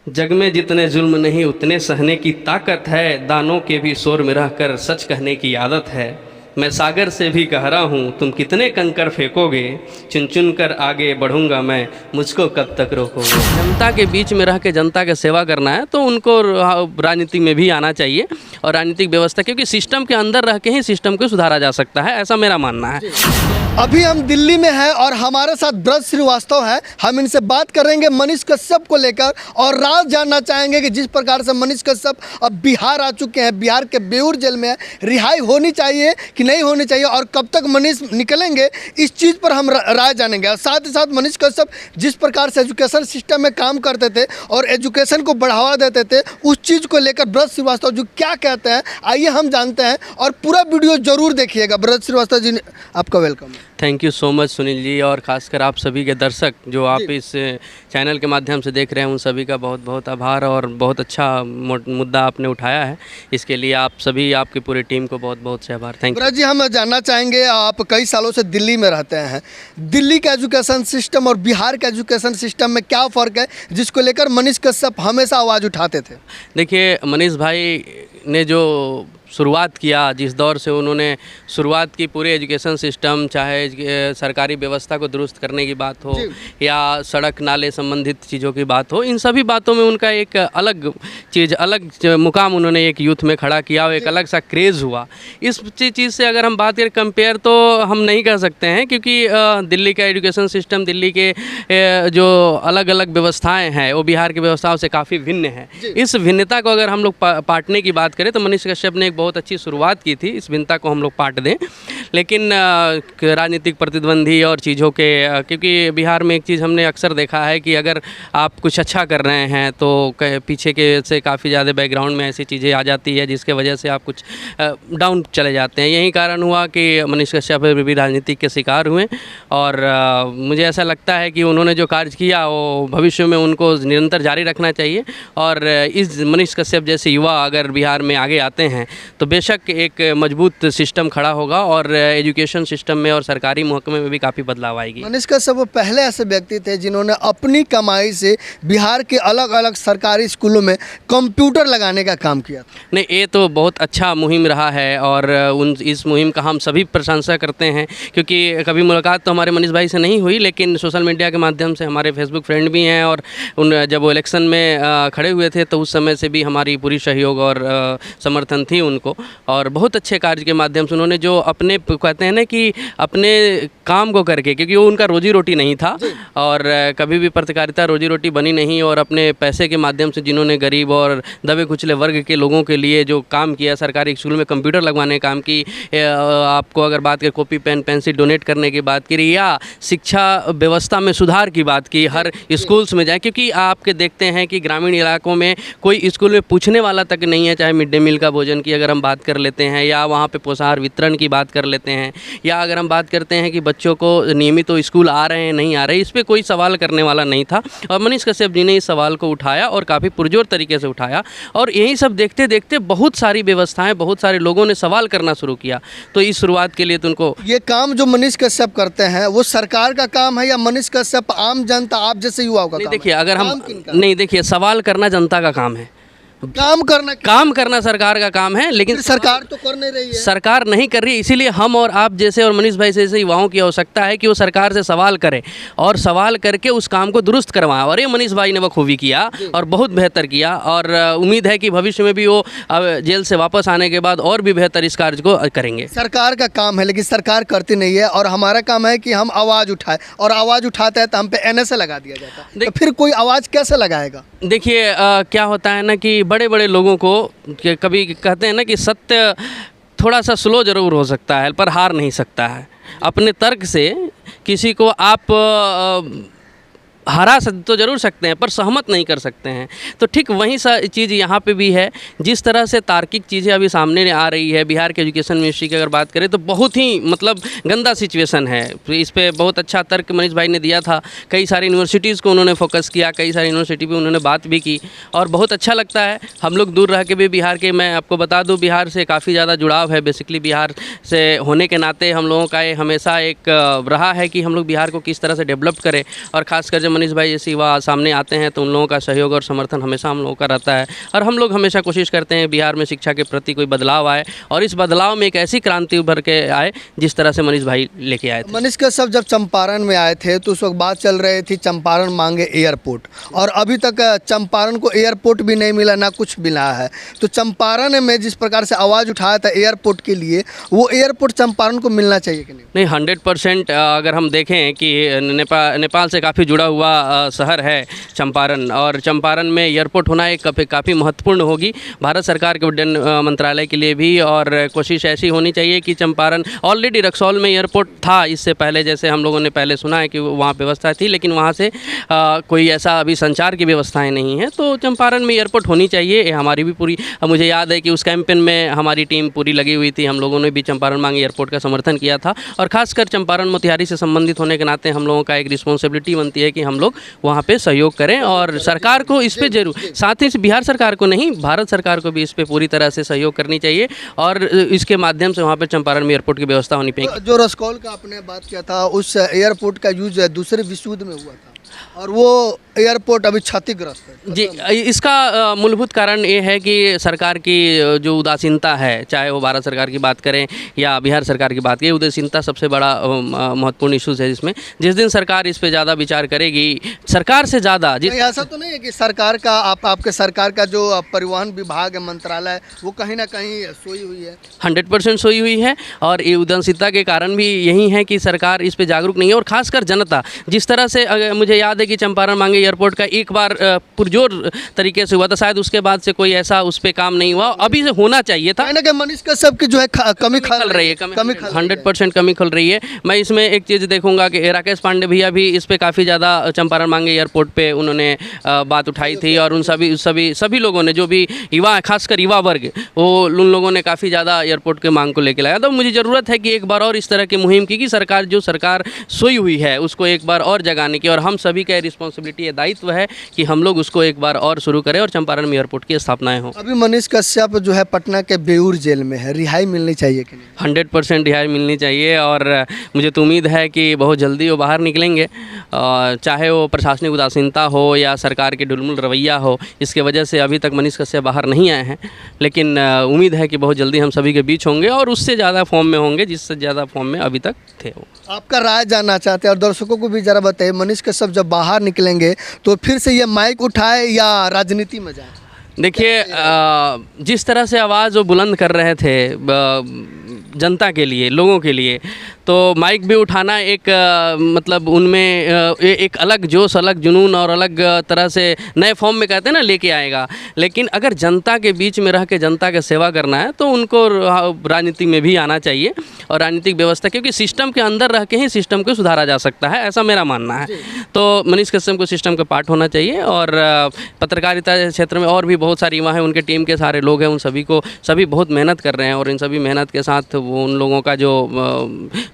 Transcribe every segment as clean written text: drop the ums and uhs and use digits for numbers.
जग में जितने जुल्म नहीं उतने सहने की ताकत है, दानों के भी शोर में रहकर सच कहने की आदत है। मैं सागर से भी कह रहा हूँ, तुम कितने कंकर फेंकोगे, चुन चुन कर आगे बढ़ूंगा मैं, मुझको कब तक रोकोगे। जनता के बीच में रह के जनता की सेवा करना है तो उनको राजनीति में भी आना चाहिए, और राजनीतिक व्यवस्था, क्योंकि सिस्टम के अंदर रह के ही सिस्टम को सुधारा जा सकता है, ऐसा मेरा मानना है। अभी हम दिल्ली में हैं और हमारे साथ ब्रज श्रीवास्तव हैं। हम इनसे बात करेंगे मनीष कश्यप को लेकर और राज जानना चाहेंगे कि जिस प्रकार से मनीष कश्यप अब बिहार आ चुके हैं, बिहार के बेऊर जेल में है, रिहाई होनी चाहिए कि नहीं होनी चाहिए और कब तक मनीष निकलेंगे, इस चीज़ पर हम राय जानेंगे। और साथ ही साथ मनीष कश्यप जिस प्रकार से एजुकेशन सिस्टम में काम करते थे और एजुकेशन को बढ़ावा देते थे, उस चीज़ को लेकर ब्रज श्रीवास्तव जो क्या कहते हैं, आइए हम जानते हैं और पूरा वीडियो जरूर देखिएगा। ब्रज श्रीवास्तव जी, आपका welcome. Thank you so much Sunil ji, और ख़ासकर आप सभी के दर्शक जो आप इस चैनल के माध्यम से देख रहे हैं, उन सभी का बहुत बहुत आभार, और बहुत अच्छा मुद्दा आपने उठाया है, इसके लिए आप सभी, आपकी पूरी टीम को बहुत बहुत से आभार। Thank you. ब्रज जी, हम जानना चाहेंगे, आप कई सालों से दिल्ली में रहते हैं, दिल्ली का एजुकेशन सिस्टम और बिहार का एजुकेशन सिस्टम में क्या फ़र्क है जिसको लेकर मनीष कश्यप हमेशा आवाज़ उठाते थे? देखिए, मनीष भाई ने जो शुरुआत किया, जिस दौर से उन्होंने शुरुआत की, पूरे एजुकेशन सिस्टम, चाहे सरकारी व्यवस्था को दुरुस्त करने की बात हो या सड़क नाले संबंधित चीज़ों की बात हो, इन सभी बातों में उनका एक अलग चीज़, अलग मुकाम उन्होंने एक यूथ में खड़ा किया और एक अलग सा क्रेज़ हुआ। इस चीज़ से अगर हम बात करें कंपेयर, तो हम नहीं कर सकते हैं, क्योंकि दिल्ली का एजुकेशन सिस्टम, दिल्ली के जो अलग अलग व्यवस्थाएँ हैं, वो बिहार की व्यवस्थाओं से काफ़ी भिन्न है। इस भिन्नता को अगर हम लोग पाटने की बात करें तो मनीष कश्यप ने एक बहुत अच्छी शुरुआत की थी, इस भिन्नता को हम लोग पाट दें। लेकिन राजनीतिक प्रतिद्वंदी और चीज़ों के, क्योंकि बिहार में एक चीज़ हमने अक्सर देखा है कि अगर आप कुछ अच्छा कर रहे हैं तो पीछे के से काफ़ी ज़्यादा बैकग्राउंड में ऐसी चीज़ें आ जाती है जिसके वजह से आप कुछ डाउन चले जाते हैं। यही कारण हुआ कि मनीष कश्यप भी राजनीति के शिकार हुए, और मुझे ऐसा लगता है कि उन्होंने जो कार्य किया वो भविष्य में उनको निरंतर जारी रखना चाहिए। और इस मनीष कश्यप जैसे युवा अगर बिहार में आगे आते हैं तो बेशक एक मजबूत सिस्टम खड़ा होगा, और एजुकेशन सिस्टम में और सरकारी महकमे में भी काफ़ी बदलाव आएगी। मनीष कश्यप वो पहले ऐसे व्यक्ति थे जिन्होंने अपनी कमाई से बिहार के अलग अलग सरकारी स्कूलों में कंप्यूटर लगाने का काम किया। नहीं, ये तो बहुत अच्छा मुहिम रहा है, और इस मुहिम का हम सभी प्रशंसा करते हैं, क्योंकि कभी मुलाकात तो हमारे मनीष भाई से नहीं हुई, लेकिन सोशल मीडिया के माध्यम से हमारे फेसबुक फ्रेंड भी हैं, और जब वो इलेक्शन में खड़े हुए थे तो उस समय से भी हमारी पूरी सहयोग और समर्थन थी उनको। और बहुत अच्छे कार्य के माध्यम से उन्होंने जो अपने, कहते हैं ना कि अपने काम को करके, क्योंकि वो उनका रोजी रोटी नहीं था और कभी भी पत्रकारिता रोजी रोटी बनी नहीं, और अपने पैसे के माध्यम से जिन्होंने गरीब और दबे कुचले वर्ग के लोगों के लिए जो काम किया, सरकारी स्कूल में कंप्यूटर लगवाने का काम की, आपको अगर बात करें कॉपी पेन पेंसिल डोनेट करने की बात करी, या शिक्षा व्यवस्था में सुधार की बात की, हर स्कूल्स में जाए, क्योंकि आपके देखते हैं कि ग्रामीण इलाकों में कोई स्कूल में पूछने वाला तक नहीं है, चाहे मिड डे मील का भोजन की अगर हम बात कर लेते हैं, या वहाँ पे पोषाहार वितरण की बात कर लेते हैं, या अगर हम बात करते हैं कि बच्चों को नियमित तो स्कूल आ रहे हैं नहीं आ रहे, इस पर कोई सवाल करने वाला नहीं था। और मनीष कश्यप जी ने इस सवाल को उठाया और काफ़ी पुरजोर तरीके से उठाया, और यही सब देखते देखते बहुत सारी व्यवस्थाएं, बहुत सारे लोगों ने सवाल करना शुरू किया। तो इस शुरुआत के लिए तो उनको, ये काम जो मनीष कश्यप करते हैं वो सरकार का काम है या मनीष कश्यप आम जनता, आप जैसे युवाओं का काम? देखिए, अगर हम नहीं, देखिए, सवाल करना जनता का काम है, काम करना सरकार का काम है, लेकिन सरकार तो कर नहीं रही है, सरकार नहीं कर रही है। इसीलिए हम और आप जैसे और मनीष भाई जैसे युवाओं की आवश्यकता है कि वो सरकार से सवाल करें और सवाल करके उस काम को दुरुस्त करवाएं, और ये मनीष भाई ने बखूबी किया और बहुत बेहतर किया, और उम्मीद है कि भविष्य में भी वो जेल से वापस आने के बाद और भी बेहतर इस कार्य को करेंगे। सरकार का काम है लेकिन सरकार करती नहीं है, और हमारा काम है कि हम आवाज़ उठाएं, और आवाज़ उठाते हैं तो हम पे NSA लगा दिया जाता है। तो फिर कोई आवाज़ कैसे लगाएगा? देखिए, क्या होता है ना कि बड़े बड़े लोगों को कभी कहते हैं ना कि सत्य थोड़ा सा स्लो ज़रूर हो सकता है पर हार नहीं सकता है। अपने तर्क से किसी को आप हरा तो जरूर सकते हैं पर सहमत नहीं कर सकते हैं। तो ठीक वही सा चीज़ यहाँ पे भी है। जिस तरह से तार्किक चीज़ें अभी सामने आ रही है, बिहार के एजुकेशन मिनिस्ट्री की अगर बात करें तो बहुत ही मतलब गंदा सिचुएशन है। इस पर बहुत अच्छा तर्क मनीष भाई ने दिया था। कई सारी यूनिवर्सिटीज़ को उन्होंने फोकस किया, कई सारी यूनिवर्सिटी पर उन्होंने बात भी की और बहुत अच्छा लगता है। हम लोग दूर रह के भी बिहार के, मैं आपको बता दूँ, बिहार से काफ़ी ज़्यादा जुड़ाव है। बेसिकली बिहार से होने के नाते हम लोगों का ये हमेशा एक रहा है कि हम लोग बिहार को किस तरह से डेवलप करें, और ख़ासकर जब मनीष भाई जैसे युवा सामने आते हैं तो उन लोगों का सहयोग और समर्थन हमेशा हम लोगों का रहता है और हम लोग हमेशा कोशिश करते हैं बिहार में शिक्षा के प्रति कोई बदलाव आए और इस बदलाव में एक ऐसी क्रांति उभर के आए जिस तरह से मनीष भाई लेके आए थे। मनीष कश्यप जब चंपारण में आए थे तो उस वक्त बात चल रही थी चंपारण मांगे एयरपोर्ट, और अभी तक चंपारण को एयरपोर्ट भी नहीं मिला, ना कुछ मिला है। तो चंपारण में जिस प्रकार से आवाज़ उठाया था एयरपोर्ट के लिए, वो एयरपोर्ट चंपारण को मिलना चाहिए कि नहीं? 100% अगर हम देखें कि नेपाल से काफ़ी जुड़ा हुआ शहर है चंपारण, और चंपारण में एयरपोर्ट होना एक काफ़ी महत्वपूर्ण होगी भारत सरकार के उड्डयन मंत्रालय के लिए भी। और कोशिश ऐसी होनी चाहिए कि चंपारण, ऑलरेडी रक्सौल में एयरपोर्ट था इससे पहले, जैसे हम लोगों ने पहले सुना है कि वहाँ व्यवस्था थी, लेकिन वहाँ से कोई ऐसा अभी संचार की व्यवस्थाएं नहीं है। तो चंपारण में एयरपोर्ट होनी चाहिए, ये हमारी भी पूरी, मुझे याद है कि उस कैंपेन में हमारी टीम पूरी लगी हुई थी, हम लोगों ने भी चंपारण मांगे एयरपोर्ट का समर्थन किया था। और खासकर चंपारण मोतिहारी से संबंधित होने के नाते हम लोगों का एक रिस्पॉन्सिबिलिटी बनती है कि हम लोग वहाँ पे सहयोग करें और सरकार को इस पे जरूर, साथ ही बिहार सरकार को नहीं, भारत सरकार को भी इस पे पूरी तरह से सहयोग करनी चाहिए और इसके माध्यम से वहाँ पे चंपारण में एयरपोर्ट की व्यवस्था होनी चाहिए। जो रक्सौल का आपने बात किया था, उस एयरपोर्ट का यूज दूसरे विश्व युद्ध में हुआ था और वो एयरपोर्ट अभी क्षतिग्रस्त है। जी, इसका मूलभूत कारण ये है कि सरकार की जो उदासीनता है, चाहे वो भारत सरकार की बात करें या बिहार सरकार की बात करें, उदासीनता सबसे बड़ा महत्वपूर्ण इशूज़ है जिसमें जिस दिन सरकार इस पे ज़्यादा विचार करेगी, सरकार से ज़्यादा ऐसा तो नहीं है कि सरकार का आपके सरकार का जो परिवहन विभाग है, मंत्रालय, वो कहीं ना कहीं सोई हुई है? 100% सोई हुई है और ये उदासीनता के कारण भी यही है कि सरकार इस पे जागरूक नहीं है। और खासकर जनता, जिस तरह से मुझे याद है कि चंपारण मांगे एयरपोर्ट का एक बार पुरजोर तरीके से हुआ था, शायद उसके बाद से कोई ऐसा उस पर काम नहीं हुआ, अभी से होना चाहिए था। मनीष कश्यप की जो है कमी खल रही है, 100% कमी खल रही है। मैं इसमें एक चीज़ देखूंगा कि राकेश पांडे भैया भी इस पे काफ़ी ज़्यादा चंपारण मांगे एयरपोर्ट पे उन्होंने बात उठाई थी और उन सभी लोगों ने, जो भी युवा, खासकर युवा वर्ग, वो उन लोगों ने काफ़ी ज़्यादा एयरपोर्ट के मांग को लेकर लाया। तो मुझे ज़रूरत है कि एक बार और इस तरह की मुहिम की, सरकार सोई हुई है उसको एक बार और जगाने की, और हम सभी का रिस्पॉन्सिबिलिटी है, दायित्व है कि हम लोग उसको एक बार और शुरू करें और चंपारण में एयरपोर्ट की स्थापनाएं हो। अभी मनीष कश्यप जो है पटना के बेऊर जेल में है, रिहाई मिलनी चाहिए कि नहीं? 100% रिहाई मिलनी चाहिए और मुझे तो उम्मीद है कि बहुत जल्दी वो बाहर निकलेंगे, चाहे वो प्रशासनिक उदासीनता हो या सरकार की ढुलमुल रवैया हो, इसके वजह से अभी तक मनीष कश्यप बाहर नहीं आए हैं, लेकिन उम्मीद है कि बहुत जल्दी हम सभी के बीच होंगे और उससे ज़्यादा फॉर्म में होंगे जिससे ज़्यादा फॉर्म में अभी तक थे वो। आपका राय जानना चाहते हैं और दर्शकों को भी ज़रा बताइए, मनीष कश्यप जब बाहर निकलेंगे तो फिर से ये माइक उठाए या राजनीति में जाए? देखिए, जिस तरह से आवाज़ वो बुलंद कर रहे थे जनता के लिए, लोगों के लिए, तो माइक भी उठाना एक मतलब उनमें एक अलग जोश, अलग जुनून और अलग तरह से नए फॉर्म में कहते हैं ना, लेके आएगा। लेकिन अगर जनता के बीच में रह के जनता की सेवा करना है तो उनको राजनीति में भी आना चाहिए और राजनीतिक व्यवस्था, क्योंकि सिस्टम के अंदर रह के ही सिस्टम को सुधारा जा सकता है, ऐसा मेरा मानना है। तो मनीष कश्यप को सिस्टम का पार्ट होना चाहिए और पत्रकारिता क्षेत्र में और भी बहुत सारे युवा हैं, उनके टीम के सारे लोग हैं, उन सभी बहुत मेहनत कर रहे हैं और इन सभी मेहनत के साथ वो उन लोगों का जो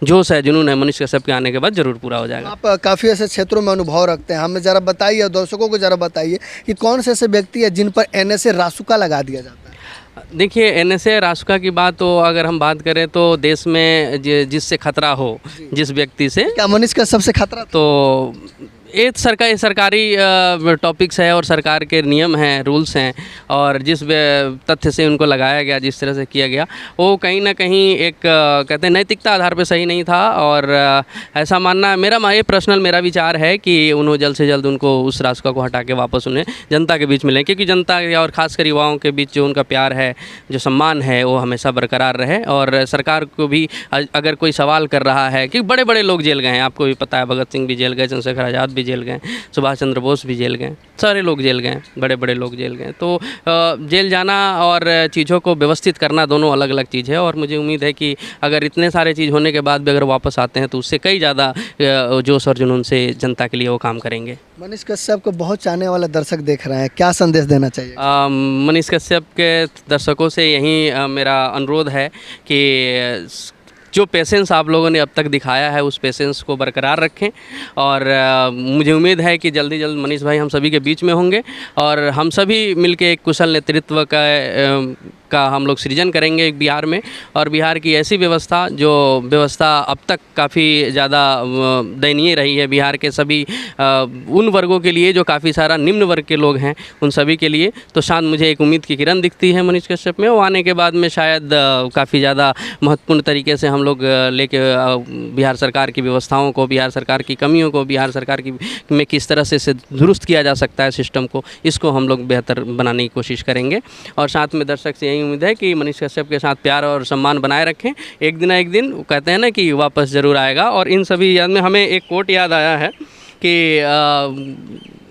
जोश है, जुनून है, मनीष कश्यप के आने के बाद जरूर पूरा हो जाएगा। आप काफ़ी ऐसे क्षेत्रों में अनुभव रखते हैं, हमें ज़रा बताइए और दर्शकों को ज़रा बताइए कि कौन से ऐसे व्यक्ति है जिन पर NSA रासुका लगा दिया जाता है? देखिए, NSA रासुका की बात तो अगर हम बात करें तो देश में जिससे खतरा हो, जिस व्यक्ति से, क्या मनीष कश्यप से खतरा? तो ये सरकारी टॉपिक्स है और सरकार के नियम हैं, रूल्स हैं, और जिस तथ्य से उनको लगाया गया, जिस तरह से किया गया, वो कहीं ना कहीं एक कहते हैं नैतिकता आधार पे सही नहीं था। और ऐसा मानना ये पर्सनल मेरा विचार है कि उन्होंने जल्द से जल्द उनको उस रास्ता को हटा के वापस उन्हें जनता के बीच मिलें, क्योंकि जनता और खासकर युवाओं के बीच जो उनका प्यार है, जो सम्मान है, वो हमेशा बरकरार रहे। और सरकार को भी अगर कोई सवाल कर रहा है कि बड़े बड़े लोग जेल गए हैं, आपको भी पता है, भगत सिंह भी जेल गए, चंद्रशेखर आज़ाद भी जेल गए, सुभाष चंद्र बोस भी जेल गए, सारे लोग जेल गए, बड़े बड़े लोग जेल गए। तो जेल जाना और चीज़ों को व्यवस्थित करना दोनों अलग अलग चीज़ है, और मुझे उम्मीद है कि अगर इतने सारे चीज़ होने के बाद भी अगर वापस आते हैं तो उससे कई ज़्यादा जोश और जुनून से जनता के लिए वो काम करेंगे। मनीष कश्यप को बहुत चाहने वाले दर्शक देख रहे हैं, क्या संदेश देना चाहिए? मनीष कश्यप के दर्शकों से यही मेरा अनुरोध है कि जो पेशेंस आप लोगों ने अब तक दिखाया है, उस पेशेंस को बरकरार रखें। और मुझे उम्मीद है कि जल्दी जल्द मनीष भाई हम सभी के बीच में होंगे और हम सभी मिलके एक कुशल नेतृत्व का का हम लोग सृजन करेंगे एक बिहार में, और बिहार की ऐसी व्यवस्था जो व्यवस्था अब तक काफ़ी ज़्यादा दयनीय रही है बिहार के सभी उन वर्गों के लिए जो काफ़ी सारा निम्न वर्ग के लोग हैं, उन सभी के लिए। तो शायद मुझे एक उम्मीद की किरण दिखती है मनीष कश्यप में। वो आने के बाद में शायद काफ़ी ज़्यादा महत्वपूर्ण तरीके से हम लोग लेके बिहार सरकार की व्यवस्थाओं को, बिहार सरकार की कमियों को, बिहार सरकार की में किस तरह से दुरुस्त किया जा सकता है सिस्टम को, इसको हम लोग बेहतर बनाने की कोशिश करेंगे। और साथ में दर्शक से यही उम्मीद है कि मनीष कश्यप के साथ प्यार और सम्मान बनाए रखें। एक दिन वो कहते हैं ना कि वापस ज़रूर आएगा। और इन सभी याद में हमें एक कोट याद आया है कि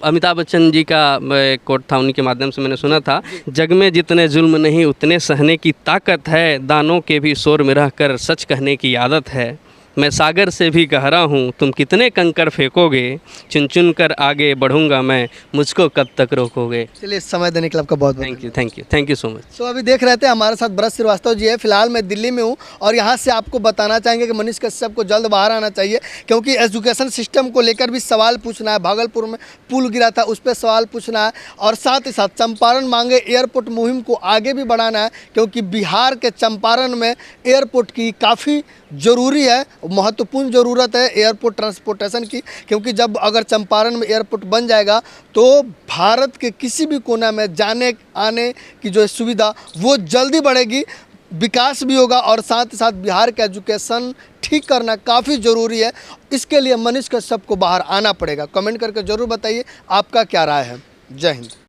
अमिताभ बच्चन जी का एक कोट था, उन्हीं के माध्यम से मैंने सुना था, जग में जितने जुल्म नहीं उतने सहने की ताकत है, दानों के भी शोर में रहकर सच कहने की आदत है, मैं सागर से भी गहरा हूँ, तुम कितने कंकड़ फेंकोगे, चुन चुन कर आगे बढ़ूंगा मैं, मुझको कब तक रोकोगे। चलिए, समय देने के लिए आपका बहुत थैंक यू सो मच। तो अभी देख रहे थे हमारे साथ ब्रज श्रीवास्तव जी है। फिलहाल मैं दिल्ली में हूँ और यहाँ से आपको बताना चाहेंगे कि मनीष कश्यप को जल्द बाहर आना चाहिए, क्योंकि एजुकेशन सिस्टम को लेकर भी सवाल पूछना है। भागलपुर में पुल गिरा था, उस पर सवाल पूछना है, और साथ ही साथ चंपारण मांगे एयरपोर्ट मुहिम को आगे भी बढ़ाना है, क्योंकि बिहार के चंपारण में एयरपोर्ट की काफ़ी ज़रूरी है, महत्वपूर्ण ज़रूरत है एयरपोर्ट ट्रांसपोर्टेशन की। क्योंकि जब अगर चंपारण में एयरपोर्ट बन जाएगा तो भारत के किसी भी कोना में जाने आने की जो सुविधा वो जल्दी बढ़ेगी, विकास भी होगा, और साथ ही साथ बिहार का एजुकेशन ठीक करना काफ़ी ज़रूरी है। इसके लिए मनीष कश्यप को बाहर आना पड़ेगा। कमेंट करके ज़रूर बताइए आपका क्या राय है। जय हिंद।